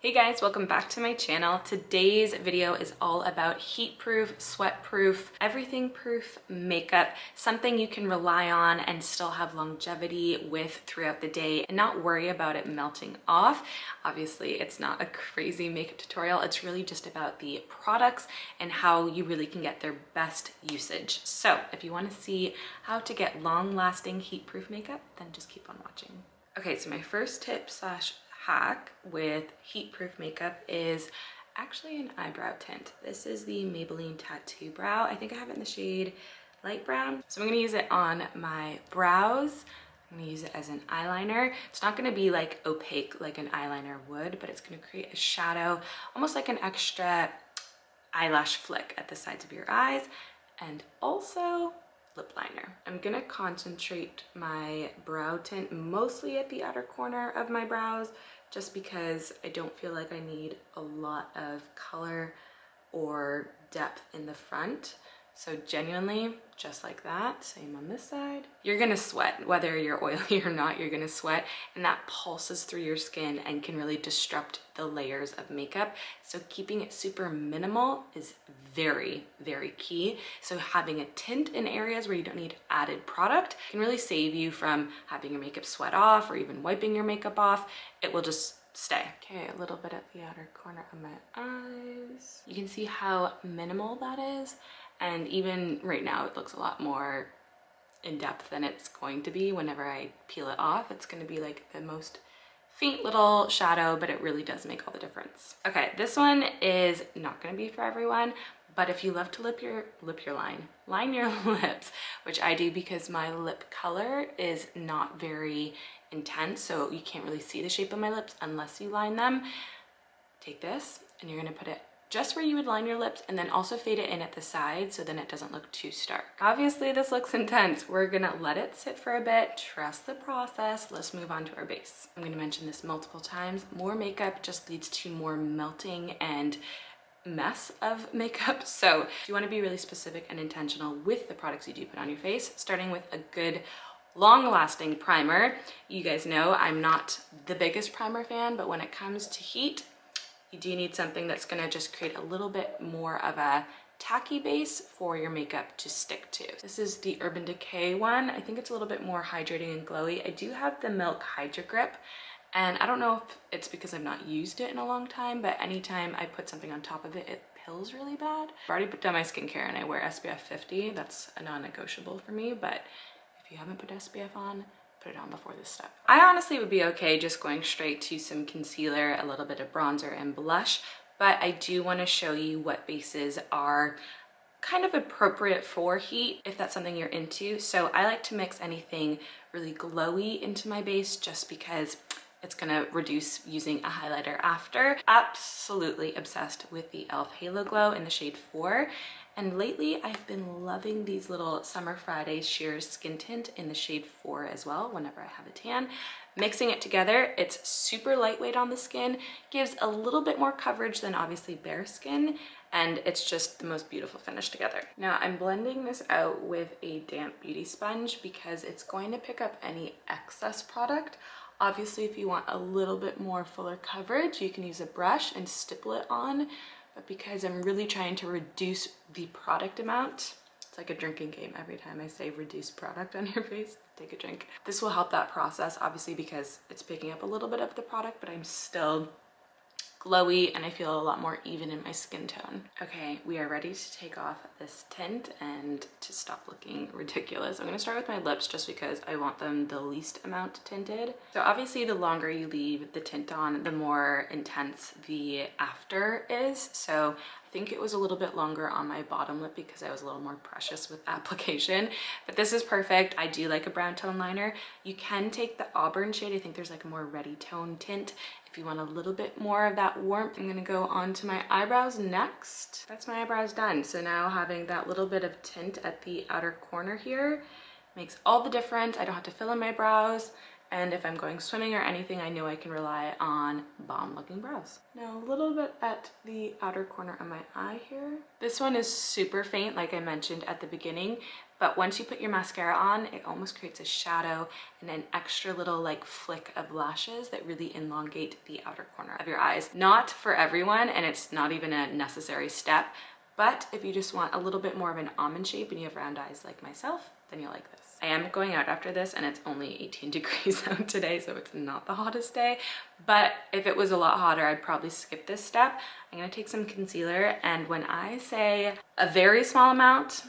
Hey guys, welcome back to my channel. Today's video is all about heat-proof, sweat-proof, everything-proof makeup, something you can rely on and still have longevity with throughout the day and not worry about it melting off. Obviously, it's not a crazy makeup tutorial. It's really just about the products and how you really can get their best usage. So if you want to see how to get long-lasting heat-proof makeup, then just keep on watching. Okay, so my first tip slash hack with heat-proof makeup is actually an eyebrow tint. This is the Maybelline Tattoo Brow. I think I have it in the shade light brown. So I'm gonna use it on my brows. I'm gonna use it as an eyeliner. It's not gonna be like opaque like an eyeliner would, but it's gonna create a shadow, almost like an extra eyelash flick at the sides of your eyes, and also lip liner. I'm gonna concentrate my brow tint mostly at the outer corner of my brows, just because I don't feel like I need a lot of color or depth in the front. So genuinely, just like that, same on this side. You're gonna sweat, whether you're oily or not, you're gonna sweat, and that pulses through your skin and can really disrupt the layers of makeup. So keeping it super minimal is very, very key. So having a tint in areas where you don't need added product can really save you from having your makeup sweat off or even wiping your makeup off. It will just stay. Okay, a little bit at the outer corner of my eyes. You can see how minimal that is. And even right now, it looks a lot more in depth than it's going to be whenever I peel it off. It's going to be like the most faint little shadow, but it really does make all the difference. Okay, this one is not going to be for everyone, but if you love to line your lips, which I do because my lip color is not very intense, so you can't really see the shape of my lips unless you line them. Take this and you're going to put it just where you would line your lips, and then also fade it in at the side so then it doesn't look too stark. Obviously this looks intense. We're gonna let it sit for a bit, trust the process. Let's move on to our base. I'm gonna mention this multiple times. More makeup just leads to more melting and mess of makeup. So if you want to be really specific and intentional with the products you do put on your face, starting with a good long-lasting primer. You guys know I'm not the biggest primer fan, but when it comes to heat, you do need something that's gonna just create a little bit more of a tacky base for your makeup to stick to. This is the Urban Decay one. I think it's a little bit more hydrating and glowy. I do have the Milk Hydra Grip, and I don't know if it's because I've not used it in a long time, but anytime I put something on top of it, it pills really bad. I've already put down my skincare and I wear SPF 50. That's a non-negotiable for me, but if you haven't put SPF on, put it on before this step. I honestly would be okay just going straight to some concealer, a little bit of bronzer and blush, but I do want to show you what bases are kind of appropriate for heat if that's something you're into. So I like to mix anything really glowy into my base just because it's gonna reduce using a highlighter after. Absolutely obsessed with the e.l.f. Halo Glow in the shade 4. And lately I've been loving these little Summer Friday Sheer Skin Tint in the shade 4 as well whenever I have a tan. Mixing it together, it's super lightweight on the skin, gives a little bit more coverage than obviously bare skin, and it's just the most beautiful finish together. Now I'm blending this out with a damp beauty sponge because it's going to pick up any excess product. Obviously, if you want a little bit more fuller coverage, you can use a brush and stipple it on. But because I'm really trying to reduce the product amount, it's like a drinking game. Every time I say reduce product on your face, take a drink. This will help that process, obviously, because it's picking up a little bit of the product, but I'm still glowy and I feel a lot more even in my skin tone. Okay, we are ready to take off this tint and to stop looking ridiculous. I'm gonna start with my lips just because I want them the least amount tinted. So obviously the longer you leave the tint on, the more intense the after is. So I think it was a little bit longer on my bottom lip because I was a little more precious with application, but this is perfect. I do like a brown tone liner. You can take the auburn shade. I think there's like a more reddy tone tint if you want a little bit more of that warmth. I'm gonna go on to my eyebrows next. That's my eyebrows done. So now having that little bit of tint at the outer corner here makes all the difference. I don't have to fill in my brows. And if I'm going swimming or anything, I know I can rely on bomb looking brows. Now a little bit at the outer corner of my eye here. This one is super faint, like I mentioned at the beginning, but once you put your mascara on, it almost creates a shadow and an extra little like flick of lashes that really elongate the outer corner of your eyes. Not for everyone, and it's not even a necessary step, but if you just want a little bit more of an almond shape and you have round eyes like myself, then you'll like this. I am going out after this and it's only 18 degrees out today, so it's not the hottest day, but if it was a lot hotter, I'd probably skip this step. I'm gonna take some concealer, and when I say a very small amount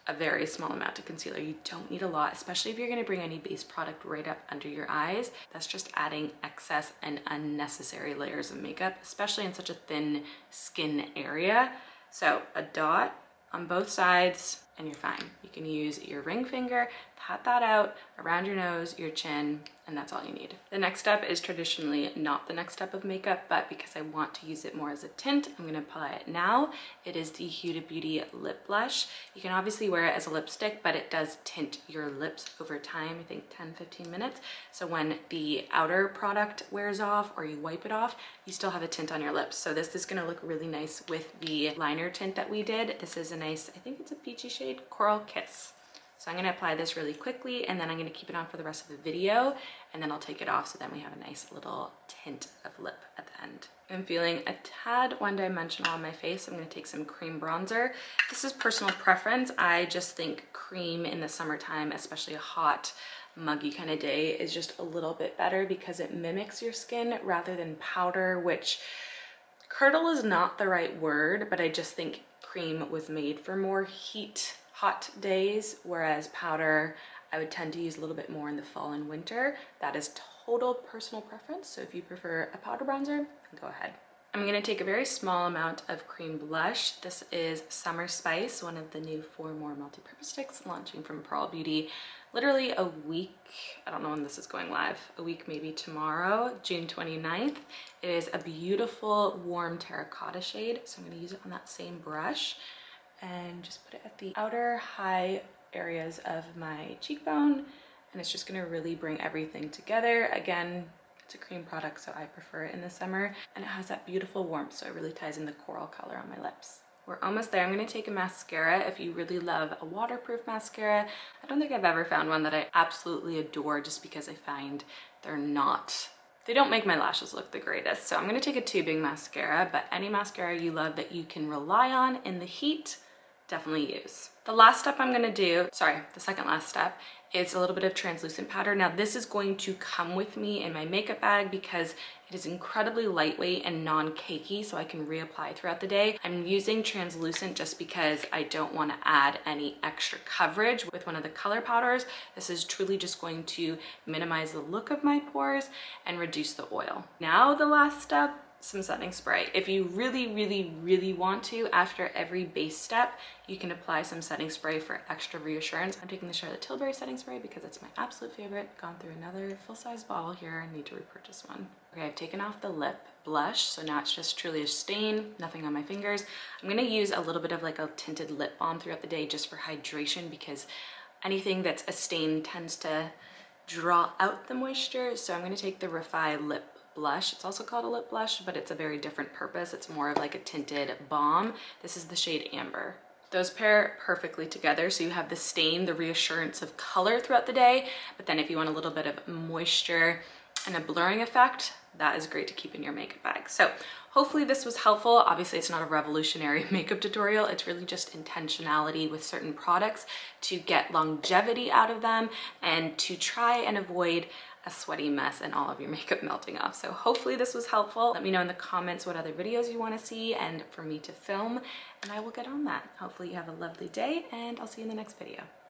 of concealer, you don't need a lot, especially if you're gonna bring any base product right up under your eyes. That's just adding excess and unnecessary layers of makeup, especially in such a thin skin area. So a dot on both sides and you're fine. You can use your ring finger, pat that out around your nose, your chin, and that's all you need. The next step is traditionally not the next step of makeup, but because I want to use it more as a tint, I'm gonna apply it now. It is the Huda Beauty lip blush. You can obviously wear it as a lipstick, but it does tint your lips over time, I think 10-15 minutes. So when the outer product wears off or you wipe it off, you still have a tint on your lips. So this is gonna look really nice with the liner tint that we did. This is a nice, I think it's a peachy shade, Coral Kiss. So I'm gonna apply this really quickly, and then I'm gonna keep it on for the rest of the video, and then I'll take it off so then we have a nice little tint of lip at the end. I'm feeling a tad one-dimensional on my face. I'm gonna take some cream bronzer. This is personal preference. I just think cream in the summertime, especially a hot, muggy kind of day, is just a little bit better because it mimics your skin rather than powder, which curdle is not the right word, but I just think cream was made for more hot days, whereas powder I would tend to use a little bit more in the fall and winter. That is total personal preference, so if you prefer a powder bronzer, go ahead. I'm gonna take a very small amount of cream blush. This is Summer Spice, one of the new 4 More multi-purpose sticks launching from Pearl Beauty. Literally a week, I don't know when this is going live, a week maybe tomorrow, June 29th. It is a beautiful warm terracotta shade, so I'm gonna use it on that same brush and just put it at the outer high areas of my cheekbone, and it's just gonna really bring everything together. Again, it's a cream product, so I prefer it in the summer, and it has that beautiful warmth, so it really ties in the coral color on my lips. We're almost there. I'm gonna take a mascara. If you really love a waterproof mascara, I don't think I've ever found one that I absolutely adore, just because I find they don't make my lashes look the greatest. So I'm gonna take a tubing mascara, but any mascara you love that you can rely on in the heat, definitely use. The last step I'm gonna do, the second last step, is a little bit of translucent powder. Now this is going to come with me in my makeup bag because it is incredibly lightweight and non-cakey, so I can reapply throughout the day. I'm using translucent just because I don't want to add any extra coverage with one of the color powders. This is truly just going to minimize the look of my pores and reduce the oil. Now the last step, some setting spray. If you really want to, after every base step, you can apply some setting spray for extra reassurance. I'm taking the Charlotte Tilbury setting spray because it's my absolute favorite. Gone through another full-size bottle here. I need to repurchase one. Okay, I've taken off the lip blush, so now it's just truly a stain, nothing on my fingers. I'm gonna use a little bit of like a tinted lip balm throughout the day just for hydration, because anything that's a stain tends to draw out the moisture. So I'm gonna take the Refi lip blush. It's also called a lip blush, but it's a very different purpose. It's more of like a tinted balm. This is the shade Amber. Those pair perfectly together, so you have the stain, the reassurance of color throughout the day, but then if you want a little bit of moisture and a blurring effect, that is great to keep in your makeup bag. So hopefully this was helpful. Obviously it's not a revolutionary makeup tutorial. It's really just intentionality with certain products to get longevity out of them and to try and avoid a sweaty mess and all of your makeup melting off. So hopefully this was helpful. Let me know in the comments what other videos you want to see and for me to film, and I will get on that. Hopefully you have a lovely day, and I'll see you in the next video.